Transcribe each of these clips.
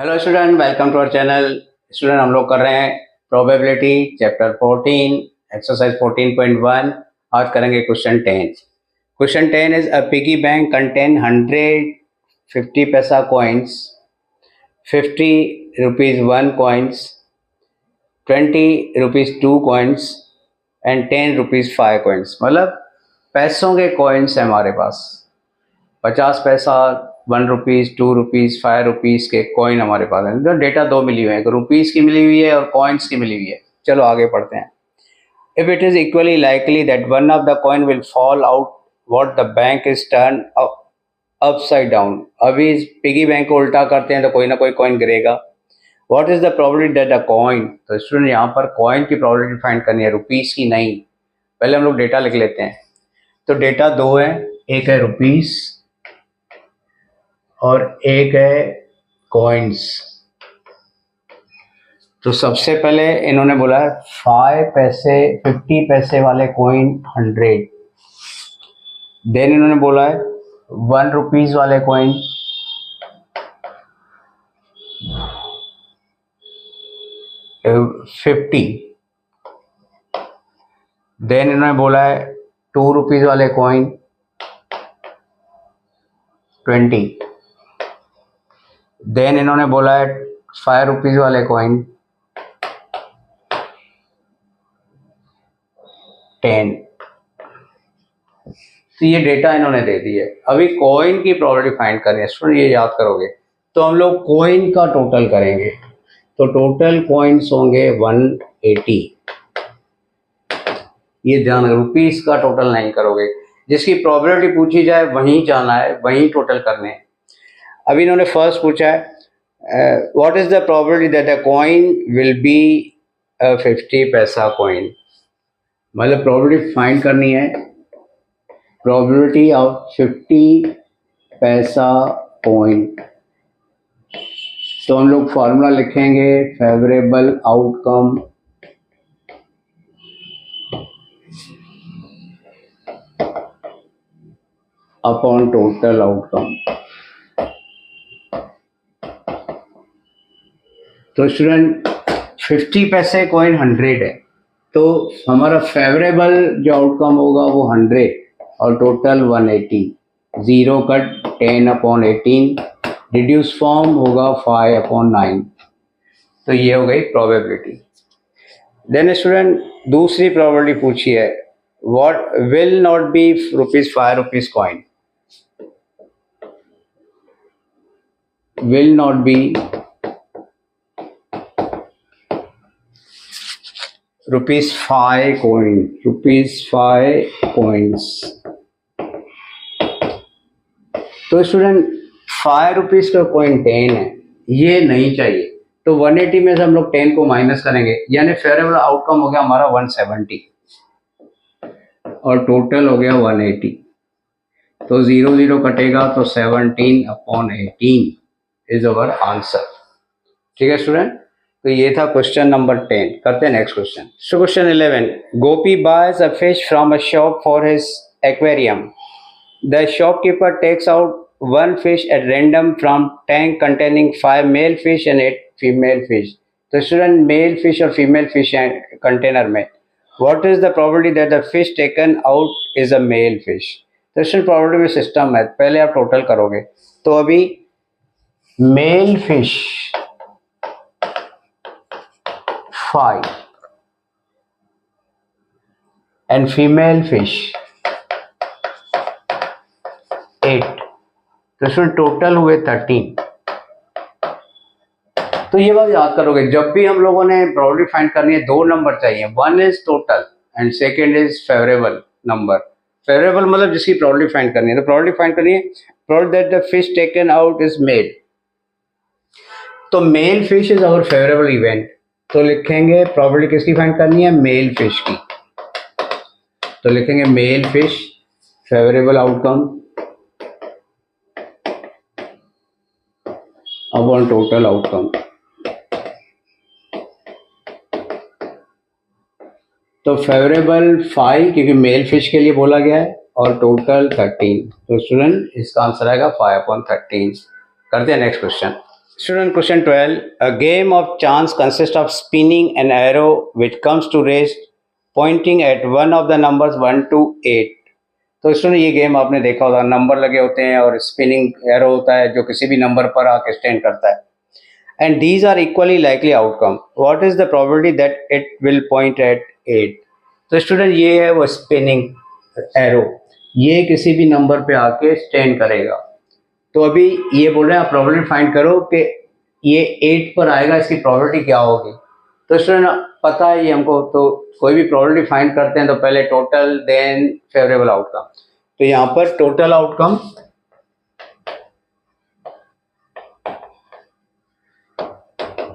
Hello student, welcome to our channel. Student, हम लोग कर रहे हैं प्रोबेबिलिटी चैप्टर 14 एक्सरसाइज 14.1। आज करेंगे question 10। Question 10 is a piggy bank contain 150 पैसा coins, 50 rupees 1 coins, 20 rupees 2 coins and 10 rupees 5 coins. मतलब पैसों के कॉइन्स हैं हमारे पास। 50 पैसा, 1 रुपीज़, 2 रुपीज़, 5 रुपीज़ के कॉइन हमारे पास हैं। तो डेटा दो मिली हुई है, एक रुपीज़ की मिली हुई है और कॉइन्स की मिली हुई है। चलो आगे पढ़ते हैं। If it is equally likely that one of the coin will fall out what the bank is turn upside down. अभी इस पिगी बैंक को उल्टा करते हैं तो कोई ना कोई कॉइन गिरेगा। What is the probability that the coin. तो स्टूडेंट यहाँ पर कॉइन की प्रोबेबिलिटी फाइंड करनी है, रुपीज़ की नहीं। पहले हम लोग डेटा लिख लेते हैं। तो डेटा दो है, एक है रुपीज़ और एक है कॉइन्स। तो सबसे पहले इन्होंने बोला है 5 पैसे 50 पैसे वाले कॉइन 100। देन इन्होंने बोला है 1 रुपीज़ वाले कॉइन 50। देन इन्होंने बोला है 2 रुपीज़ वाले कॉइन 20। देन इन्होंने बोला है 5 रुपीज़ वाले कॉइन 10। तो ये डेटा इन्होंने दे दी है। अभी कॉइन की प्रोबेबिलिटी फाइंड करनी है। स्टूडेंट ये याद करोगे तो हम लोग कॉइन का टोटल करेंगे। तो टोटल कॉइन्स होंगे 180। ये ध्यान, रुपीज़ का टोटल नहीं करोगे। जिसकी प्रोबेबिलिटी पूछी जाए वहीं जाना है, वहीं टोटल करने हैं। अभी इन्होंने फर्स्ट पूछा है what is the probability that the coin will be 50 पैसा कॉइन। मतलब प्रोबेबिलिटी फाइंड करनी है, प्रोबेबिलिटी ऑफ 50 पैसा कॉइन। तो हम लोग फॉर्मूला लिखेंगे, favourable outcome upon total outcome. तो स्टूडेंट 50 पैसे कॉइन 100 है, तो हमारा फेवरेबल जो आउटकम होगा वो 100 और टोटल 180। 0 कट 10/18, रिड्यूस फॉर्म होगा 5/9। तो ये हो गई प्रोबेबिलिटी। देन स्टूडेंट दूसरी प्रोबेबिलिटी पूछी है, what will not be ₹5 rupees coin. Will not be ₹5 coin, ₹5 coins. तो स्टूडेंट 5 रुपीज़ का कॉइन 10 है, ये नहीं चाहिए। तो 180 में से हम लोग 10 को माइनस करेंगे, यानी फेवरेबल आउटकम हो गया हमारा 170 और टोटल हो गया 180। तो 0 0 कटेगा तो 17/18 इज अवर आंसर। ठीक है स्टूडेंट, तो ये था क्वेश्चन नंबर 10। करते हैं next question. So question 11, Gopi buys a fish from a shop for his aquarium. The shopkeeper takes out 1 fish at random from tank containing 5 male fish and 8 female fish. तो student male fish और female fish हैं container में। What is the probability that the fish taken out is a male fish. तो student probability में system है, पहले आप total करोगे। तो अभी male fish 5 and female fish 8, तो इसमें टोटल हुए 13। तो ये बात याद करोगे, जब भी हम लोगों ने प्रोबेबिलिटी फाइंड करनी है, 2 नंबर चाहिए। 1 is total and second is favourable number. Favourable मतलब जिसकी प्रोबेबिलिटी फाइंड करनी है। तो प्रोबेबिलिटी फाइंड करनी है, probability that the fish taken out is male. तो male fish is our favourable event. तो लिखेंगे प्रोबेबिलिटी किसकी फाइंड करनी है, मेल फिश की। तो लिखेंगे male fish favourable outcome upon total outcome. तो फेवरेबल 5 क्योंकि मेल फिश के लिए बोला गया है और टोटल 13। तो स्टूडेंट इसका आंसर आएगा 5/13। करते हैं next question. Student, question 12. A game of chance consists of spinning an arrow which comes to rest pointing at one of the numbers 1 to 8. तो स्टूडेंट ये गेम आपने देखा होगा, नंबर लगे होते हैं और स्पिनिंग एरो होता है जो किसी भी नंबर पर आके स्टैंड करता है. And these are equally likely outcome. What is the probability that it will point at 8? तो स्टूडेंट ये है वो स्पिनिंग एरो, ये किसी भी नंबर पे आके स्टैंड करेगा. तो अभी ये बोल रहे हैं आप प्रोबेबिलिटी फाइंड करो कि ये 8 पर आएगा, इसकी प्रोबेबिलिटी क्या होगी. तो स्टूडेंट पता है ये हमको, तो कोई भी प्रोबेबिलिटी फाइंड करते हैं तो पहले टोटल देन फेवरेबल आउटकम. तो यहाँ पर total outcome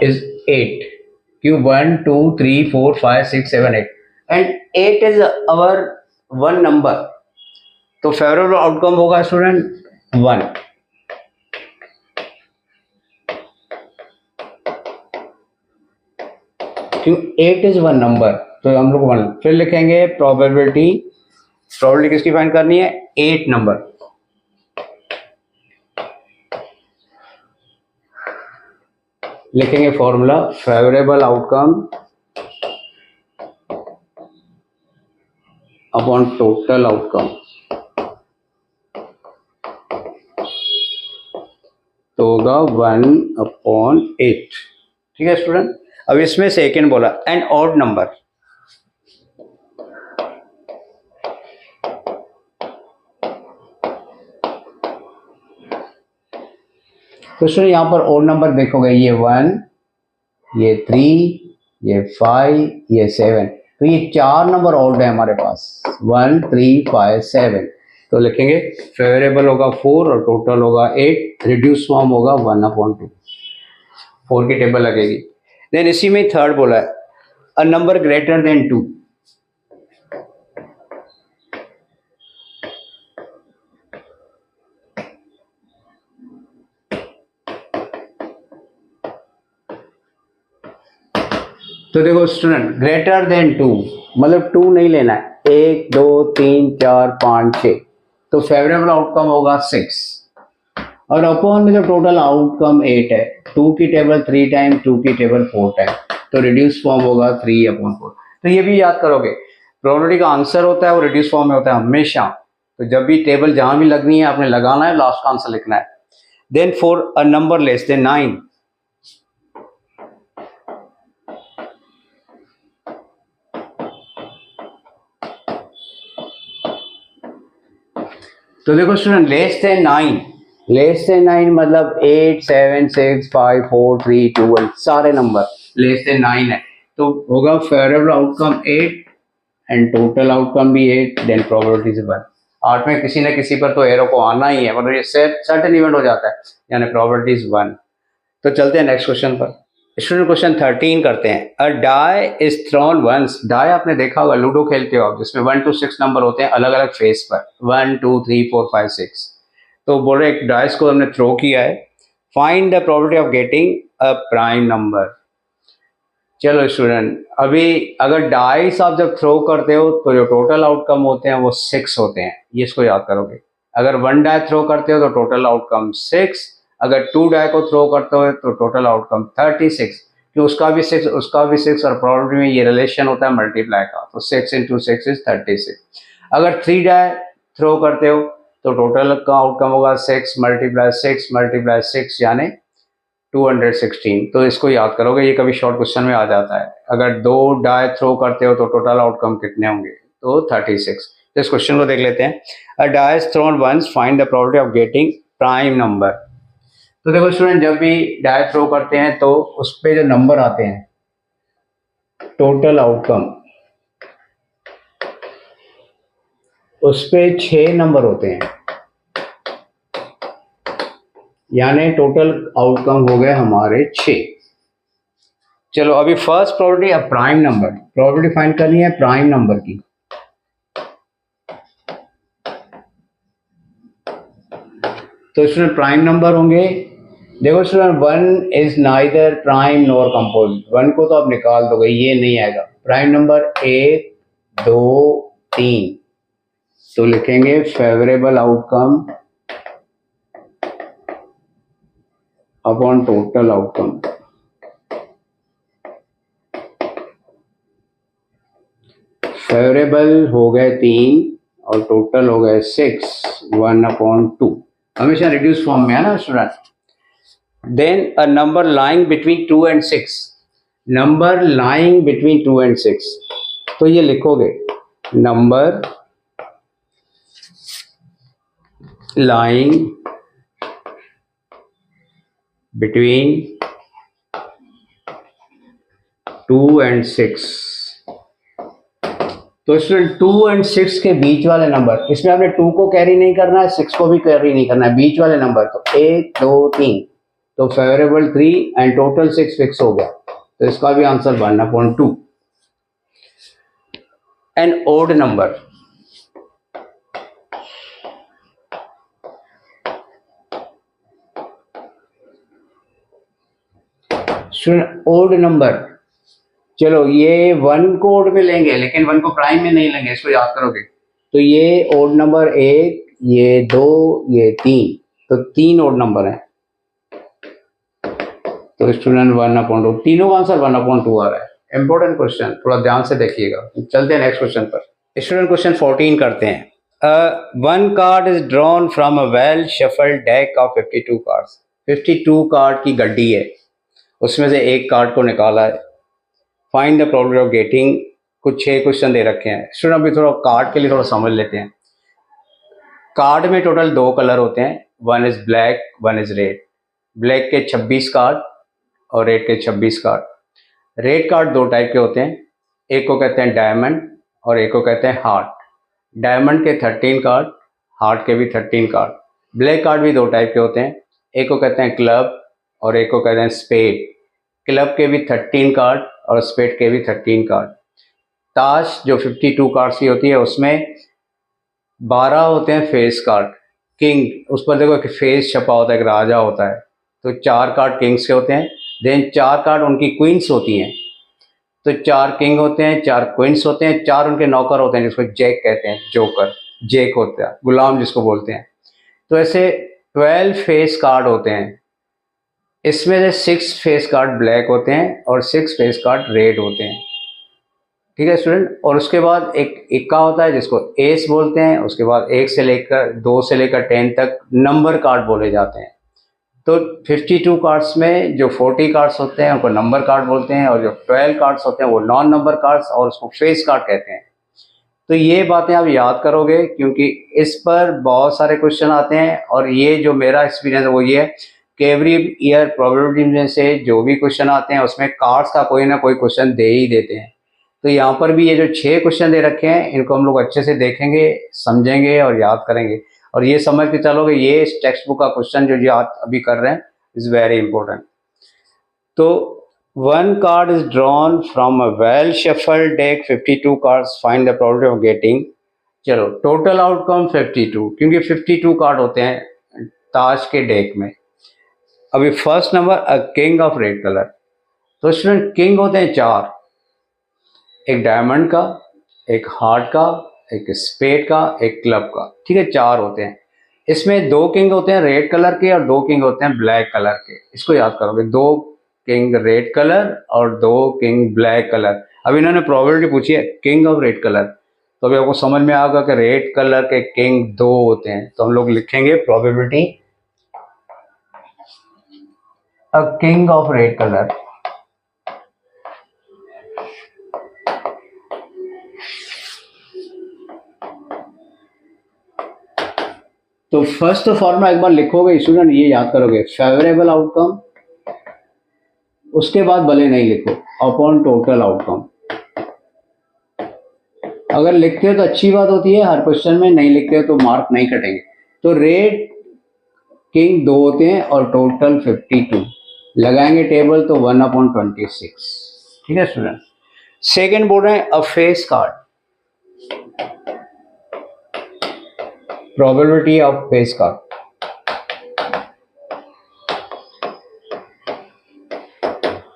is 8. Q 1, 2, 3, 4, 5, 6, 7, 8. And 8 is our one number. तो फेवरेबल आउटकम होगा स्टूडेंट 1. क्यों 8 इज वन नंबर, तो हम लोग 1 फिर लिखेंगे. प्रोबेबिलिटी किसकी फाइंड करनी है? 8 नंबर. लिखेंगे formula favourable outcome upon total outcome, तो होगा 1/8. ठीक है स्टूडेंट. अब इसमें सेकेंड बोला एंड ऑड नंबर. तो स्टूडेंट यहाँ पर ऑड नंबर देखोगे, ये 1, ये 3, ये 5, ये 7. तो ये 4 नंबर ऑड है हमारे पास, 1, 3, 5, 7. तो लिखेंगे फेवरेबल होगा 4 और टोटल होगा 8. रिड्यूस फॉर्म होगा 1/2. 4 की टेबल लगेगी. देन इसी में थर्ड बोला है अ नंबर ग्रेटर देन 2. तो देखो स्टूडेंट, ग्रेटर देन 2 मतलब 2 नहीं लेना है. 1, 2, 3, 4, 5, 6. तो फेवरेबल आउटकम होगा 6 और अपॉन में जो टोटल आउटकम 8 है. 2 की टेबल 3 टाइम, 2 की टेबल 4 टाइम, तो रिड्यूस फॉर्म होगा 3/4. तो ये भी याद करोगे, प्रोबेबिलिटी का आंसर होता है वो रिड्यूस फॉर्म में होता है हमेशा. तो जब भी टेबल जहां भी लगनी है आपने लगाना है, लास्ट का आंसर लिखना है. Then for a number less than 9. तो देखो स्टूडेंट, लेस देन 9 मतलब 8, 7, 6, 5, 4, 3, 2, 1 सारे नंबर लेस देन 9 है. तो होगा favourable outcome 8 and total outcome भी 8. Then probability 1. 8 में किसी न किसी पर तो एरो को आना ही है, मतलब ये सर्टेन इवेंट हो जाता है, यानी प्रोबेबिलिटी 1. तो चलते हैं नेक्स्ट क्वेश्चन पर. स्टूडेंट क्वेश्चन 13 करते हैं. A die is thrown once. Die आपने देखा होगा, लूडो खेलते हो आप, जिसमें 1 to 6 नंबर होते हैं अलग अलग फेस पर, 1, 2, 3, 4, 5, 6. तो बोल रहे एक डाइस को हमने थ्रो किया है, find the probability of getting a prime number. चलो स्टूडेंट, अभी अगर डाइस आप जब थ्रो करते हो तो जो टोटल आउटकम होते हैं वो 6 होते हैं, ये इसको याद करोगे. अगर 1 डाई थ्रो करते हो तो टोटल आउटकम 6. अगर 2 डाई को थ्रो करते हो तो टोटल आउटकम 36. कि उसका भी 6 उसका भी 6 और प्रोबेबिलिटी में ये रिलेशन होता है मल्टीप्लाई का, तो 6 × 6 इज 36. अगर 3 डाई थ्रो करते हो तो टोटल का आउटकम होगा 6 × 6 यानी 216. तो इसको याद करोगे, ये कभी शॉर्ट क्वेश्चन में आ जाता है. अगर 2 डाई थ्रो करते हो तो टोटल आउटकम कितने होंगे? तो 36. तो इस क्वेश्चन को देख लेते हैं. A die is thrown once, find the probability of getting prime number. तो देखो स्टूडेंट, जब भी डाई थ्रो करते हैं तो उस पे जो नंबर आते हैं टोटल आउटकम, उस पे 6 नंबर होते हैं, यानी टोटल आउटकम हो गए हमारे 6. चलो अभी फर्स्ट प्रोबेबिलिटी अब प्राइम नंबर, प्रोबेबिलिटी फाइंड करनी है प्राइम नंबर की. तो स्टूडेंट प्राइम नंबर होंगे, देखो student 1 is neither prime nor composite. 1 को तो आप निकाल दोगे, ये नहीं आएगा. Prime number 1, 2, 3. तो लिखेंगे favourable outcome upon total outcome. Favourable हो गए 3 और टोटल हो गए 6, 1/2। हमेशा रिड्यूस फॉर्म में है ना student. Then a number lying between 2 and 6, number lying between 2 and 6, तो ये लिखोगे नंबर लाइंग बिटवीन 2 and 6। तो स्टूडेंट 2 and 6 के बीच वाले नंबर, इसमें आपने 2 को कैरी नहीं करना है, 6 को भी कैरी नहीं करना है, बीच वाले नंबर तो 1 2 3, तो फेवरेबल 3 एंड टोटल 6 फिक्स हो गया, तो इसका भी answer 1/2। An odd number, odd number, चलो ये 1 को ओड में लेंगे लेकिन 1 को प्राइम में नहीं लेंगे, इसको याद करोगे। तो ये ओड नंबर 1, ये 2, ये 3, तो 3 ओड नंबर है, तो स्टूडेंट 1/2, तीनों का आंसर 1/2 आ रहा है। इंपॉर्टेंट क्वेश्चन, थोड़ा ध्यान से देखिएगा। चलते हैं नेक्स्ट क्वेश्चन पर। स्टूडेंट क्वेश्चन 14 करते हैं। One card is drawn from a well shuffled deck of 52 cards. 52 card की गड्डी है, उसमें से एक कार्ड को निकाला है। Find the probability of getting, कुछ 6 क्वेश्चन दे रखे हैं। स्टूडेंट अभी थोड़ा कार्ड के लिए थोड़ा समझ लेते हैं। कार्ड में टोटल 2 कलर होते हैं, one is black, one is red. Black के 26 कार्ड और रेड के 26 कार्ड। रेड कार्ड 2 टाइप के होते हैं, एक को कहते हैं डायमंड और एक को कहते हैं हार्ट। डायमंड के 13 कार्ड, हार्ट के भी 13 कार्ड। ब्लैक कार्ड भी 2 टाइप के होते हैं, एक को कहते हैं क्लब और एक को कहते हैं स्पेड। क्लब के भी 13 कार्ड और स्पेड के भी 13 कार्ड। ताश जो 52 कार्ड्स की होती है उसमें 12 होते हैं फेस कार्ड। किंग, उस पर देखो कि फेस छपा होता है, एक राजा होता है, तो 4 कार्ड किंग्स के होते हैं। देन 4 कार्ड उनकी क्वींस होती हैं, तो 4 किंग होते हैं, 4 क्वींस होते हैं, 4 उनके नौकर होते हैं जिसको जैक कहते हैं, जोकर, जैक होता है, गुलाम जिसको बोलते हैं। तो ऐसे 12 फेस कार्ड होते हैं, इसमें से 6 फेस कार्ड ब्लैक होते हैं और 6 फेस कार्ड रेड होते हैं। ठीक है स्टूडेंट। और उसके बाद एक इक्का होता है जिसको एस बोलते हैं, उसके बाद 1 से लेकर 2 से लेकर 10 तक नंबर कार्ड बोले जाते हैं। तो 52 कार्ड्स में जो 40 कार्ड्स होते हैं उनको नंबर कार्ड बोलते हैं और जो 12 कार्ड्स होते हैं वो नॉन नंबर कार्ड्स और उसको फेस कार्ड कहते हैं। तो ये बातें आप याद करोगे क्योंकि इस पर बहुत सारे क्वेश्चन आते हैं। और ये जो मेरा एक्सपीरियंस है वो ये है कि एवरी ईयर प्रोबेबिलिटी में से जो भी क्वेश्चन आते हैं उसमें कार्ड्स का कोई ना कोई क्वेश्चन दे ही देते हैं। तो यहाँ पर भी ये जो 6 क्वेश्चन दे रखे हैं इनको हम लोग अच्छे से देखेंगे, समझेंगे और याद करेंगे। और ये समझ के चलोगे ये इस टेक्स्ट बुक का क्वेश्चन जो याद अभी कर रहे हैं इज वेरी इंपॉर्टेंट। तो one card is drawn from a well shuffled deck, 52 cards, find the probability of getting. चलो टोटल आउटकम 52, क्योंकि 52 कार्ड होते हैं ताश के डेक में। अभी first number a king of red colour, तो इसमें किंग होते हैं 4, एक डायमंड का, एक हार्ट का, एक स्पेड का, एक क्लब का। ठीक है, 4 होते हैं। इसमें 2 किंग होते हैं रेड कलर के और 2 किंग होते हैं ब्लैक कलर के। इसको याद करोगे, 2 किंग रेड कलर और 2 किंग ब्लैक कलर। अब इन्होंने प्रोबेबिलिटी पूछी है किंग ऑफ रेड कलर, तो अभी आपको समझ में आएगा कि रेड कलर के किंग 2 होते हैं। तो हम लोग लिखेंगे probability a king of red colour. तो फर्स्ट फॉर्मूला एक बार लिखोगे स्टूडेंट, ये याद करोगे, फेवरेबल आउटकम, उसके बाद भले नहीं लिखो, अपॉन टोटल आउटकम। अगर लिखते हो तो अच्छी बात होती है हर क्वेश्चन में, नहीं लिखते हो तो मार्क नहीं कटेंगे। तो रेड किंग 2 होते हैं और टोटल 52 लगाएंगे टेबल तो 1/26। ठीक है स्टूडेंट। सेकेंड बोल रहे हैं अ face card, probability of face card.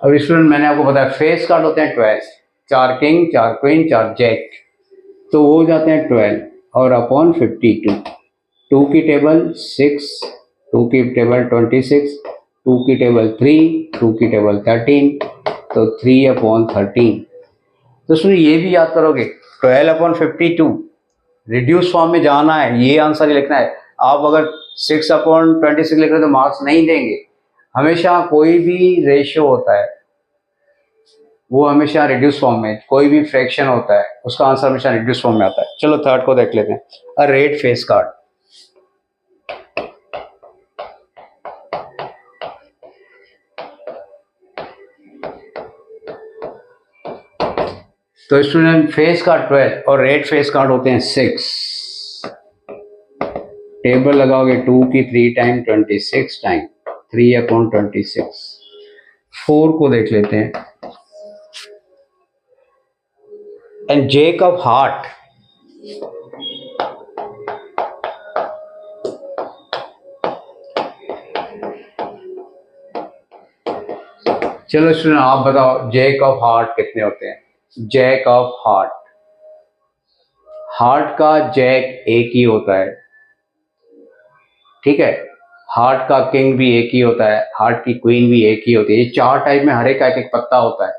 अब स्टूडेंट मैंने आपको बताया फेस कार्ड होते हैं 12, 4 किंग, 4 क्वीन, 4 जैक, तो वो हो जाते हैं 12 और अपॉन 52। 2 की टेबल 6, 2 की टेबल 26, 2 की टेबल 3, 2 की टेबल 13, तो 3/13। तो सुनिए ये भी याद करोगे, 12/52 रिड्यूस फॉर्म में जाना है, ये आंसर ही लिखना है। आप अगर 6/26 लिख रहे हो तो मार्क्स नहीं देंगे। हमेशा कोई भी रेशियो होता है वो हमेशा रिड्यूस फॉर्म में, कोई भी फ्रैक्शन होता है उसका आंसर हमेशा रिड्यूस फॉर्म में आता है। चलो थर्ड को देख लेते हैं, अ रेट फेस कार्ड। तो स्टूडेंट फेस कार्ड 12 और रेट फेस कार्ड होते हैं 6। टेबल लगाओगे 2 की 3 टाइम 26 टाइम 3/26। 4 को देख लेते हैं, एंड जेक ऑफ हार्ट। चलो स्टूडेंट आप बताओ जैक ऑफ हार्ट कितने होते हैं। जैक ऑफ हार्ट, हार्ट का जैक एक ही होता है, ठीक है। हार्ट का किंग भी एक ही होता है, हार्ट की क्वीन भी एक ही होती है। ये 4 टाइप में हर एक का एक पत्ता होता है,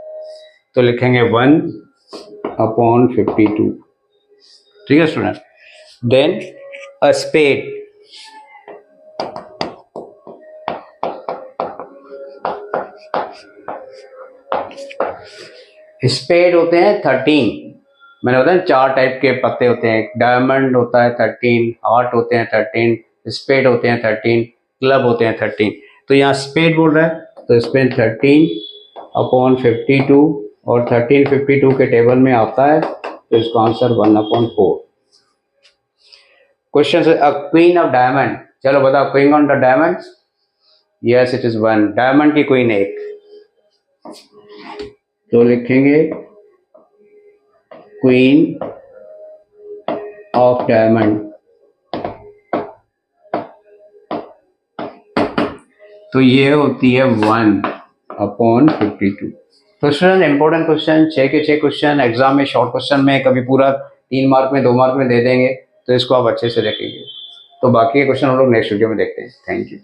तो लिखेंगे 1/52, ठीक है student. Then a spade, spade होते हैं 13। मैंने बताया 4 टाइप के पत्ते होते हैं, डायमंड होता है 13, हार्ट होते हैं 13, स्पेड होते हैं 13, क्लब होते हैं 13। तो यहाँ स्पेड बोल रहा है तो स्पेड 13/52 और 13/52 के टेबल में आता है, तो इसका आंसर 1/4। क्वेश्चन है अ क्वीन ऑफ डायमंड। चलो बताओ queen on the diamond. Yes it is 1, diamond की क्वीन 1, तो लिखेंगे क्वीन ऑफ डायमंड, तो ये होती है 1/52। तो स्टूडेंट इंपॉर्टेंट क्वेश्चन 6 के 6 क्वेश्चन एग्जाम में शॉर्ट क्वेश्चन में कभी पूरा 3 मार्क में 2 मार्क में दे देंगे, तो इसको आप अच्छे से रखेंगे। तो बाकी के क्वेश्चन हम लोग नेक्स्ट वीडियो में देखते हैं। Thank you.